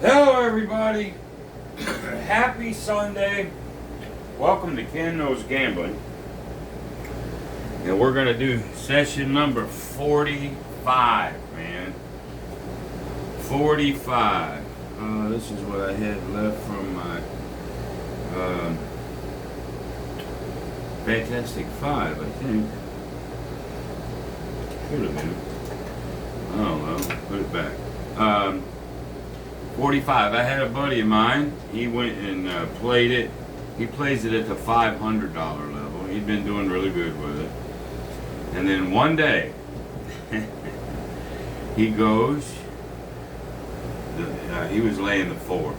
Hello everybody, happy Sunday. Welcome to Ken Knows Gambling. And we're gonna do session number 45, man. 45. This is what I had left from my Fantastic Five, I think. Should have been. I don't know, put it back. 45. I had a buddy of mine. He went and played it. He plays it at the $500 level. He'd been doing really good with it. And then one day, he goes. He was laying the 4,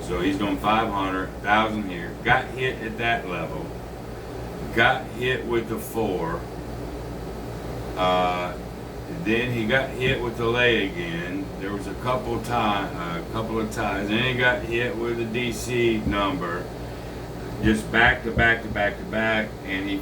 so he's doing 500,000 here. Got hit at that level. Got hit with the 4. Then he got hit with the lay again. There was a couple of times. Then he got hit with a DC number, just back to back to back to back. And he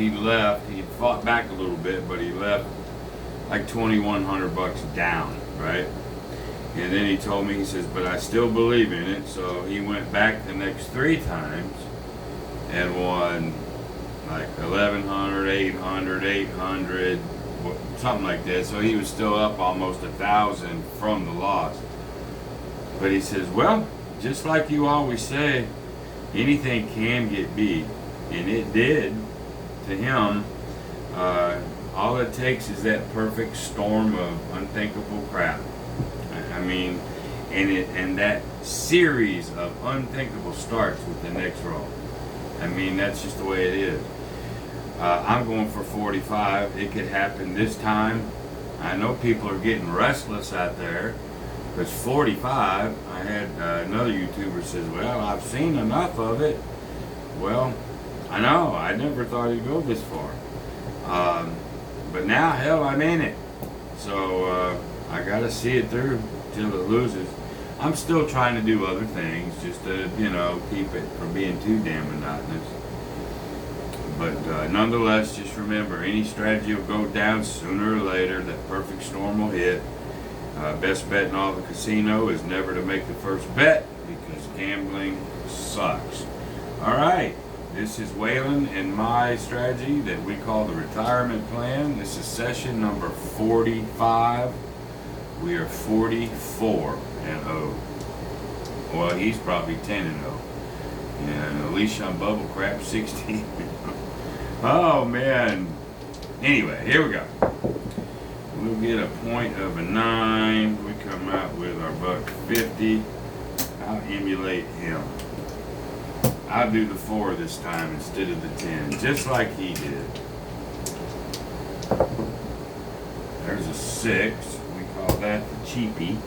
left. He fought back a little bit, but he left like $2,100 down, right? And then he told me, he says, but I still believe in it. So he went back the next 3 times and won like 1,100, 800, 800. Something like that. So he was still up almost 1,000 from the loss. But he says, well, just like you always say, anything can get beat, and it did to him. All it takes is that perfect storm of unthinkable crap. I mean, and that series of unthinkable starts with the next roll. I mean, that's just the way it is. I'm going for 45. It could happen this time. I know people are getting restless out there, because 45, I had another YouTuber says, well, I've seen enough of it. Well, I know, I never thought it'd go this far. But now, hell, I'm in it. So I gotta see it through till it loses. I'm still trying to do other things just to, keep it from being too damn monotonous. But nonetheless, just remember, any strategy will go down sooner or later. That perfect storm will hit. Best bet in all the casino is never to make the first bet, because gambling sucks. All right, this is Waylon and my strategy that we call the retirement plan. This is session number 45. We are 44-0. Well, he's probably 10-0. And Alicia on Bubble Crap 60. Oh man. Anyway, here we go. We'll get a point of a 9. We come out with our $1.50. I'll emulate him. I'll do the 4 this time instead of the 10, just like he did. There's a 6. We call that the cheapie,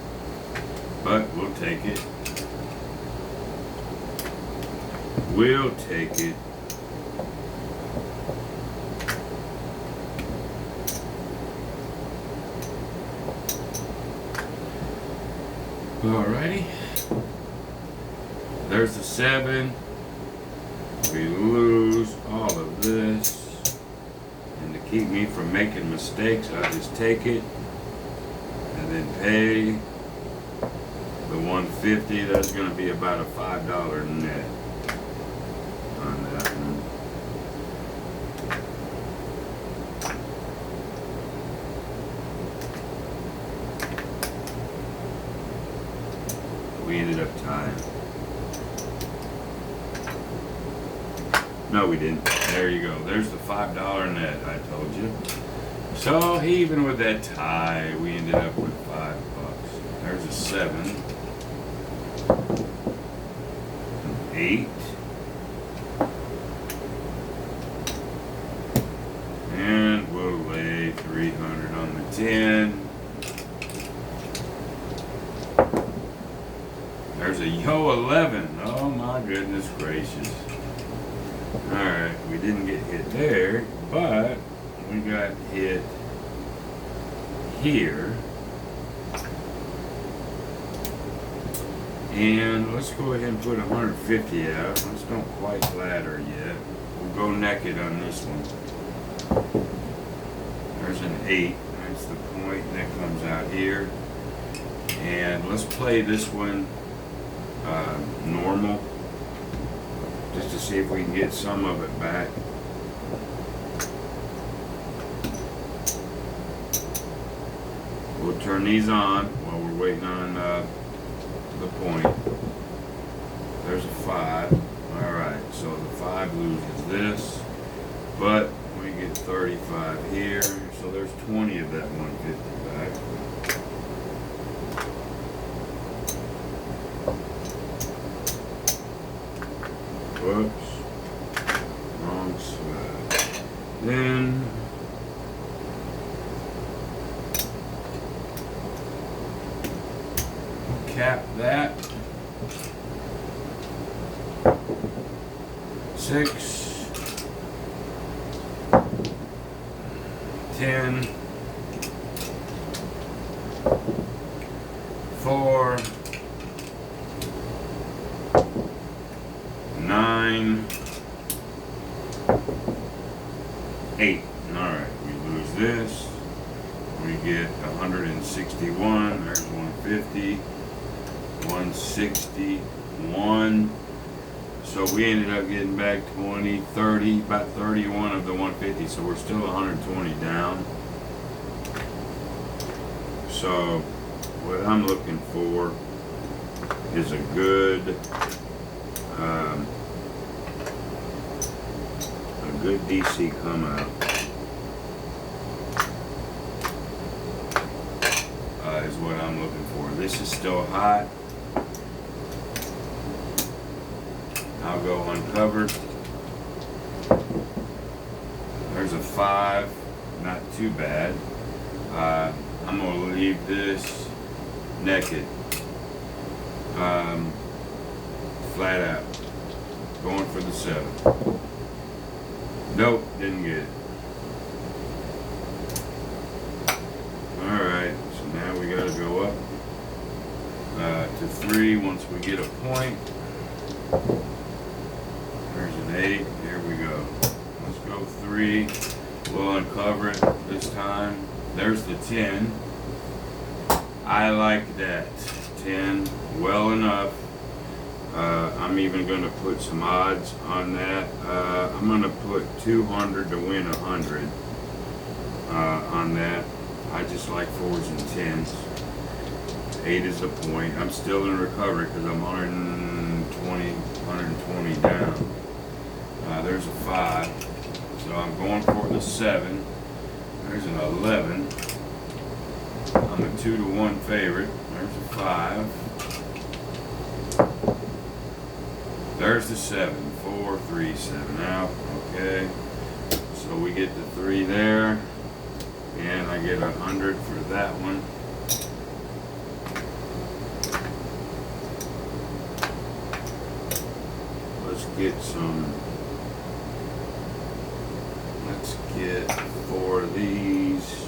but we'll take it. We'll take it. Alrighty. There's the 7. We lose all of this. And to keep me from making mistakes, I just take it and then pay the $150. That's going to be about a $5 net on that one. We ended up tying. No, we didn't. There you go. There's the $5 net I told you. So even with that tie, we ended up with $5. There's a 7, 8, and we'll lay 300 on the 10. There's a yo 11. Oh my goodness gracious. Alright, we didn't get hit there, but we got hit here. And let's go ahead and put 150 out. Let's don't quite ladder yet. We'll go naked on this one. There's an 8. That's the point that comes out here. And let's play this one normal, just to see if we can get some of it back. We'll turn these on while we're waiting on the point. There's a 5. Alright, so the 5 loses this, but we get 35 here, so there's 20 of that 150 back. Whoops, wrong side. Then cap that. 6, 10, 4, 9, 8. Alright, we lose this. We get 161. There's 150. 161. So we ended up getting back 20, 30, about 31 of the 150. So we're still 120 down. So what I'm looking for is a good DC come out. Is what I'm looking for. This is still hot. I'll go uncovered. There's a 5, not too bad. I'm gonna leave this naked. Flat out. Going for the 7. Nope, didn't get it. Alright, so now we gotta go up to 3 once we get a point. There's an 8, here we go. Let's go 3, we'll uncover it this time. There's the 10. I like that 10 well enough. I'm even going to put some odds on that. I'm going to put 200 to win 100 on that. I just like 4s and 10s. 8 is a point. I'm still in recovery because I'm 120 down. There's a 5. So I'm going for the 7. There's an 11. I'm a 2 to 1 favorite. There's a 5. There's the 7. 4, 3, 7 out. Okay. So we get the 3 there. And I get 100 for that one. Let's get some. Let's get 4 of these.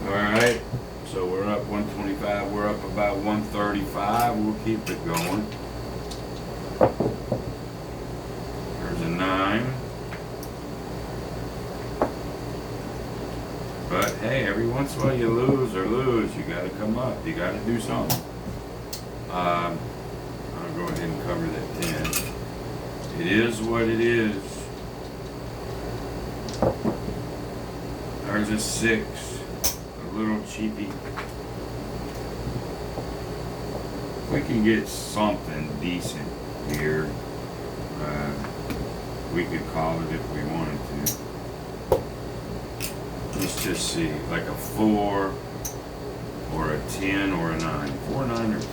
Alright, so we're up 125, we're up about 135, we'll keep it going. There's a 9. But hey, every once in a while you lose, you gotta come up, you gotta do something. I'll go ahead and cover that 10. It is what it is. There's a 6, a little cheapy. If we can get something decent here, we could call it if we wanted to. Let's just see, like a 4 or a 10 or a 9. 4, 9, or 10.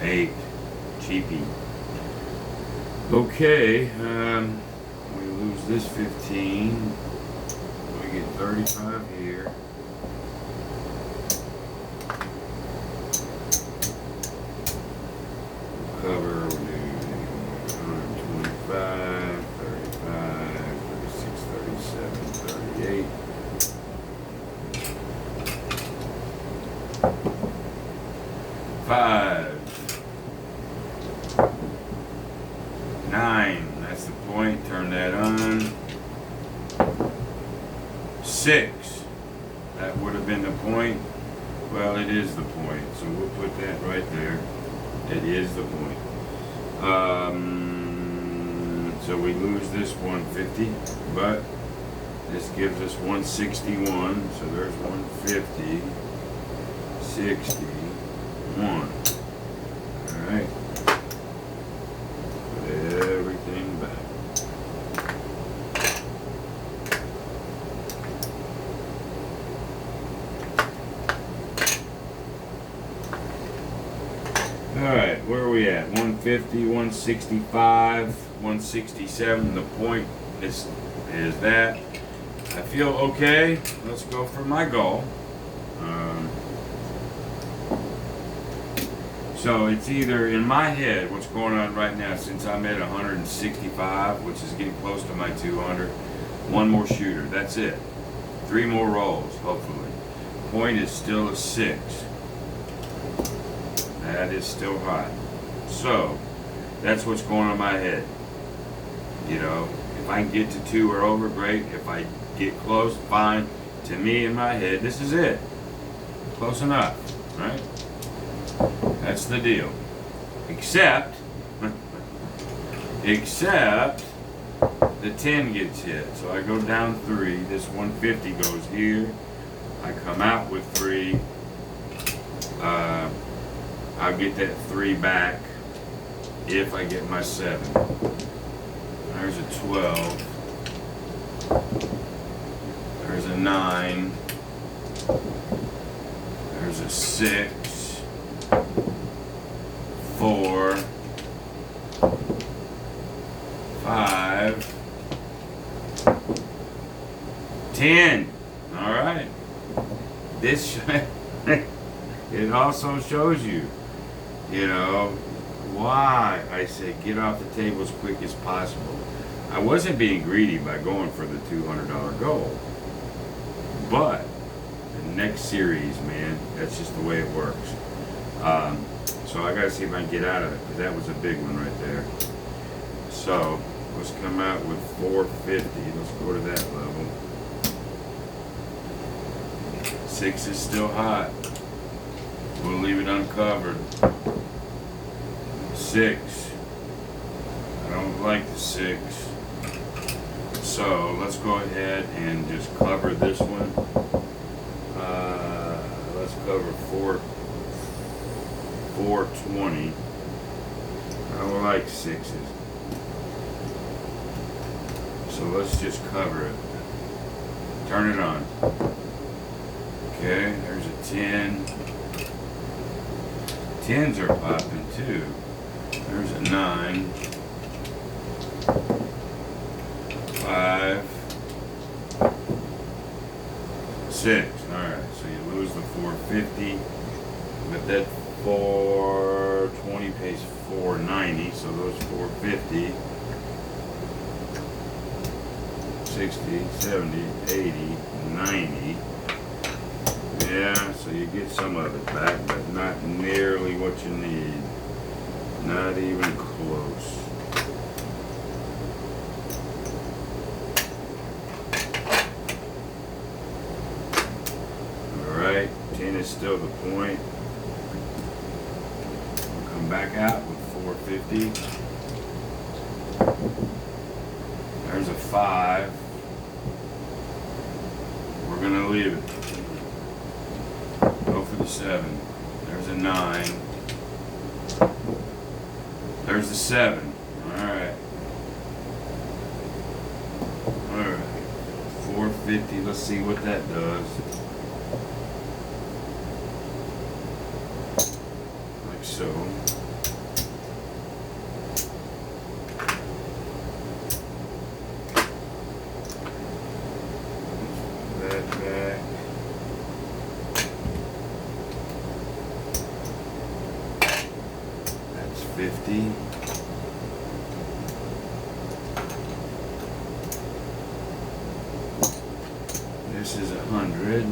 8, cheapy. Okay, we lose this 15. We get 35 here. Cover, we do 125, 35, 36, 37, 38. 5, 9, that's the point, turn that on. 6. That would have been the point. Well, it is the point, so we'll put that right there. It is the point. So we lose this 150, but this gives us 161. So there's 150, 61. All right. Put everything back. Alright, where are we at? 150, 165, 167. The point is that. I feel okay. Let's go for my goal. So it's either in my head, what's going on right now, since I'm at 165, which is getting close to my 200, one more shooter. That's it. 3 more rolls, hopefully. Point is still a 6. That is still hot. So, that's what's going on in my head. You know, if I can get to 2 or over, great. If I get close, fine. To me, in my head, this is it. Close enough, right? That's the deal. Except the 10 gets hit. So I go down 3. This 150 goes here. I come out with 3. I'll get that 3 back if I get my 7. There's a 12. There's a 9. There's a 6. 4. 5. 10. All right. This it also shows you, you know, why I say get off the table as quick as possible. I wasn't being greedy by going for the $200 goal, but the next series, man, that's just the way it works. So I gotta see if I can get out of it, because that was a big one right there. So let's come out with 450. Let's go to that level. 6 is still hot. We'll leave it uncovered. 6. I don't like the 6. So let's go ahead and just cover this one. Let's cover 420. I don't like 6s. So let's just cover it. Turn it on. Okay, there's a 10. 10s are popping too. There's a 9. 5. 6. Alright, so you lose the 450. But that 420 pays 490, so those 450. 60, 70, 80, 90. Yeah, so you get some of it back, but not nearly what you need. Not even close. Alright, 10 is still the point. We'll come back out with 450. There's a 5. We're going to leave it. Go for the 7. There's a 9. There's the 7. Alright. Alright. 450. Let's see what that does. Like so. That back. That's 50. This is 100.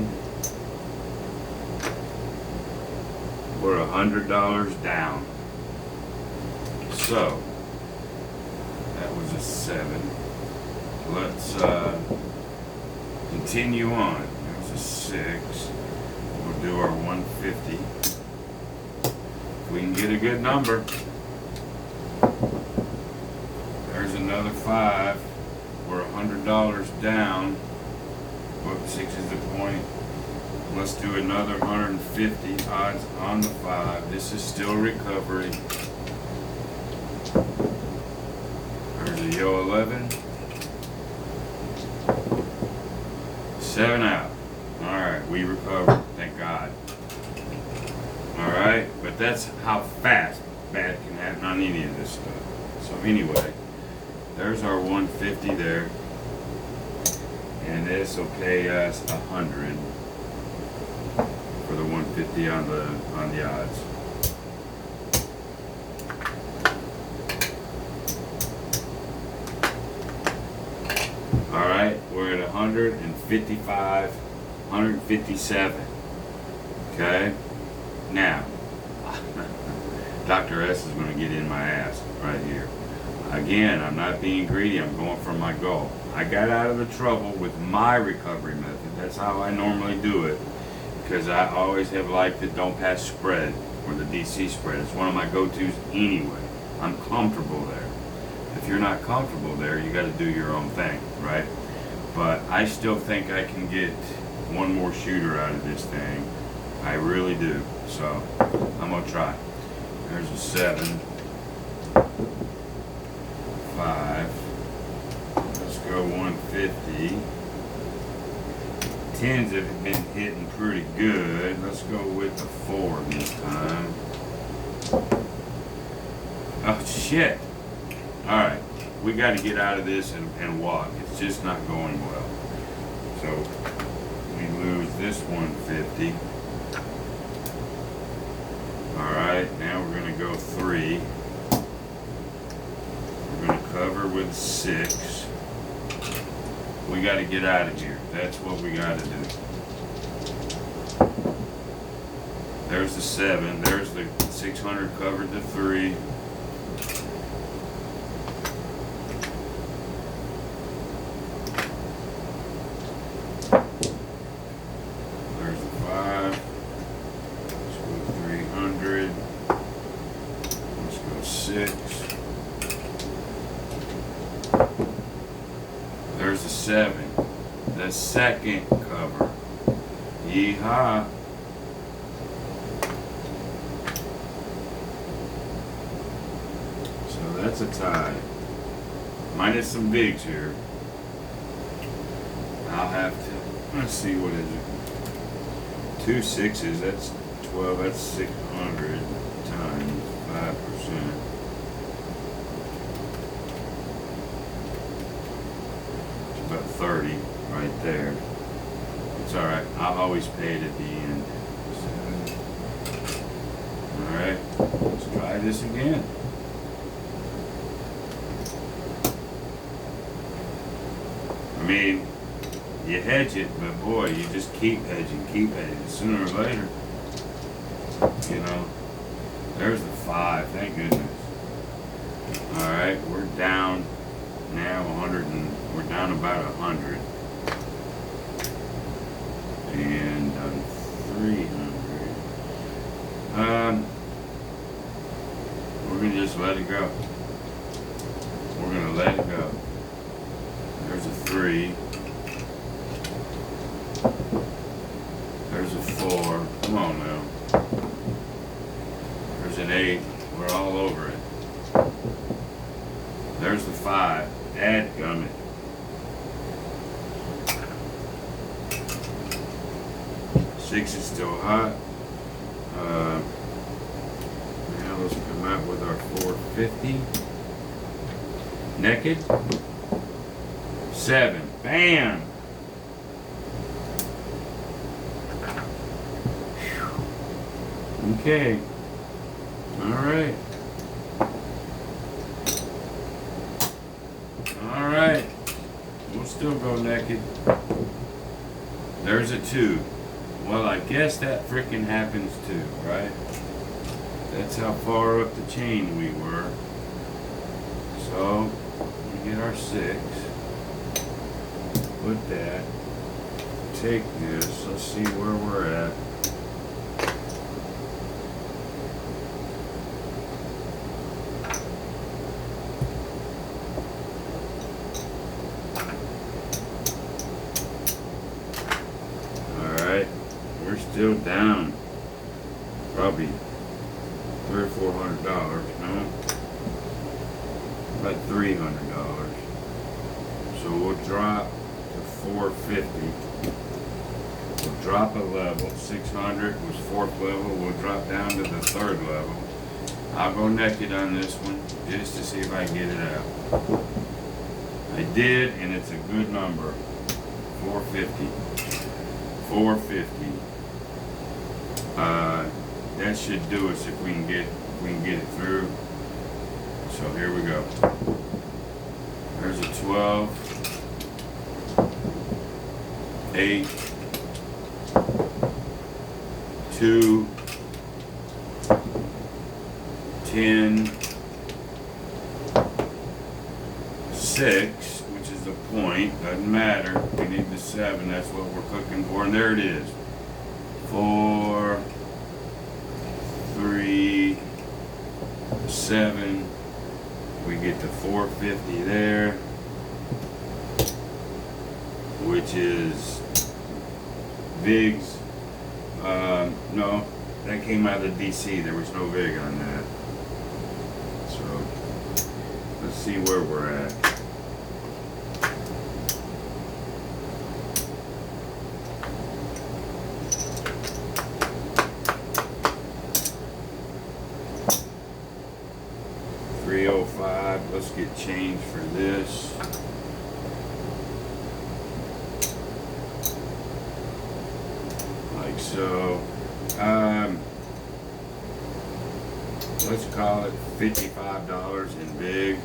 We're $100 down. So that was a 7. Let's continue on. There's a 6. We'll do our 150. If we can get a good number. There's another 5. We're $100 down. Whoop, 6 is the point. Let's do another 150 odds on the 5. This is still recovery. There's a yo 11. 7 out. Alright, we recovered. Thank God. Alright, but that's how fast bad can happen on any of this stuff. So anyway, there's our 150 there. And this will pay us 100 for the 150 on the odds. Alright, we're at 155, 157. Okay? Now, Dr. S is going to get in my ass right here. Again, I'm not being greedy, I'm going for my goal. I got out of the trouble with my recovery method. That's how I normally do it. Because I always have liked the don't pass spread, or the DC spread. It's one of my go-tos anyway. I'm comfortable there. If you're not comfortable there, you got to do your own thing, right? But I still think I can get one more shooter out of this thing. I really do. So I'm gonna try. There's a 7, 5. Let's go 150. 10s have been hitting pretty good. Let's go with the 4 this time. Oh shit. Alright, we got to get out of this and walk. It's just not going well. So, we lose this 150. Alright, now we're going to go 3. We're going to cover with 6. We got to get out of here. That's what we got to do. There's the 7. There's the 600 covered to 3. There's the 5. Let's go 300. Let's go 6. There's the 7. The second cover. Yeehaw. So that's a tie. Minus some bigs here. I'll have to, let's see, what is it? 2 6s, that's 12, that's 600 times 5%. About 30 right there. It's alright, I'll always pay it at the end. Alright, let's try this again. I mean, you hedge it, but boy, you just keep hedging. Sooner or later, you know, there's the 5, thank goodness. Alright, we're down now 100 and we're down about 100. And 300. We're gonna just let it go. We're gonna let it go. There's a 3. There's a 4. Come on now. There's an 8. We're all over it. There's the 5. Dadgummit. Six is still hot. Now let's come out with our 450. Naked. 7. Bam! Okay. Alright. Alright. We'll still go naked. There's a 2. Well, I guess that frickin' happens too, right? That's how far up the chain we were. So, we get our 6. Put that. take this. Let's see where we're at. Alright, we're still down probably $300 or $400, no? About $300. So we'll drop to 450. We'll drop a level. 600 was fourth level. We'll drop down to the third level. I'll go naked on this one just to see if I can get it out. I did, and it's a good number. 450. 450. That should do us if we can get it through. So here we go. There's a 12, 8, 2, 10, 6, which is the point, doesn't matter. We need the 7, that's what we're cooking for, and there it is. 4, 3, 7. We get to 450 there, which is VIGs. No, that came out of DC. There was no VIG on that. So let's see where we're at. $305. Let's get change for this. Like so. Let's call it $55 in big.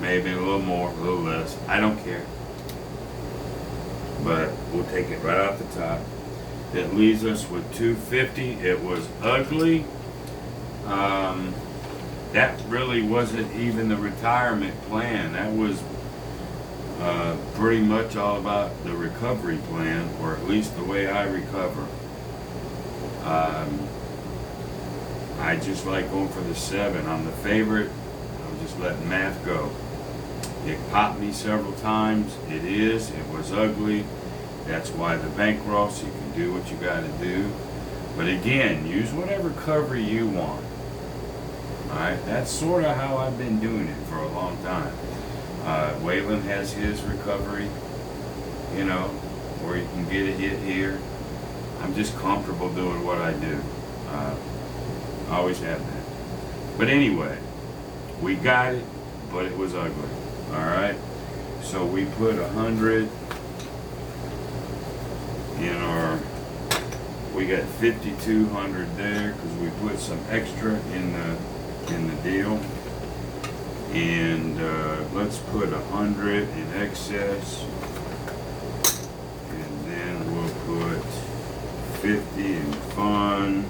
Maybe a little more, a little less. I don't care. But we'll take it right off the top. That leaves us with 250. It was ugly. That really wasn't even the retirement plan. That was pretty much all about the recovery plan, or at least the way I recover. I just like going for the 7. I'm the favorite. I'm just letting math go. It popped me several times. It was ugly. That's why the bankroll, so you can do what you got to do. But again, use whatever cover you want. Alright, that's sort of how I've been doing it for a long time. Waylon has his recovery, you know, where you can get a hit here. I'm just comfortable doing what I do. I always have that. But anyway, we got it, but it was ugly. Alright, so we put 100 in our, we got 5,200 there because we put some extra in the deal. And let's put 100 in excess, and then we'll put 50 in fun,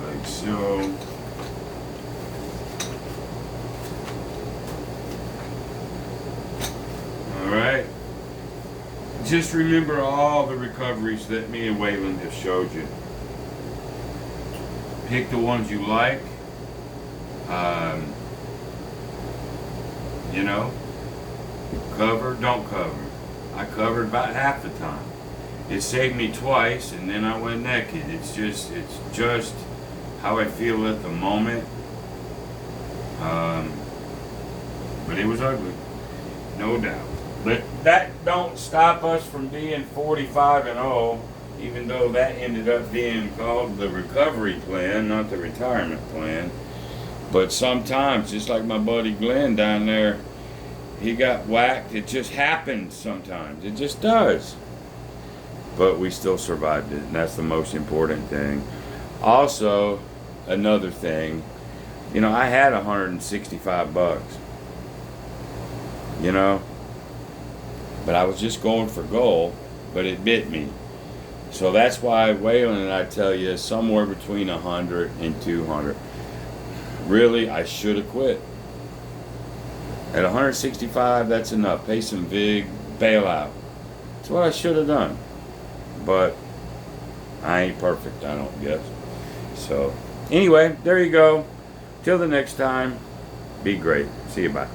like so. Alright, just remember all the recoveries that me and Waylon have showed you. Pick the ones you like. You know, cover, don't cover. I covered about half the time. It saved me twice, and then I went naked. It's just how I feel at the moment. But it was ugly, no doubt. But that don't stop us from being 45-0, even though that ended up being called the recovery plan, not the retirement plan. But sometimes, just like my buddy Glenn down there, he got whacked. It just happens sometimes. It just does. But we still survived it, and that's the most important thing. Also, another thing, you know, I had $165, you know, but I was just going for gold, but it bit me. So that's why Waylon and I tell you somewhere between 100 and 200. Really, I should have quit. At 165, that's enough. Pay some VIG, bail out. That's what I should have done. But I ain't perfect, I don't guess. So, anyway, there you go. Till the next time, be great. See you, bye.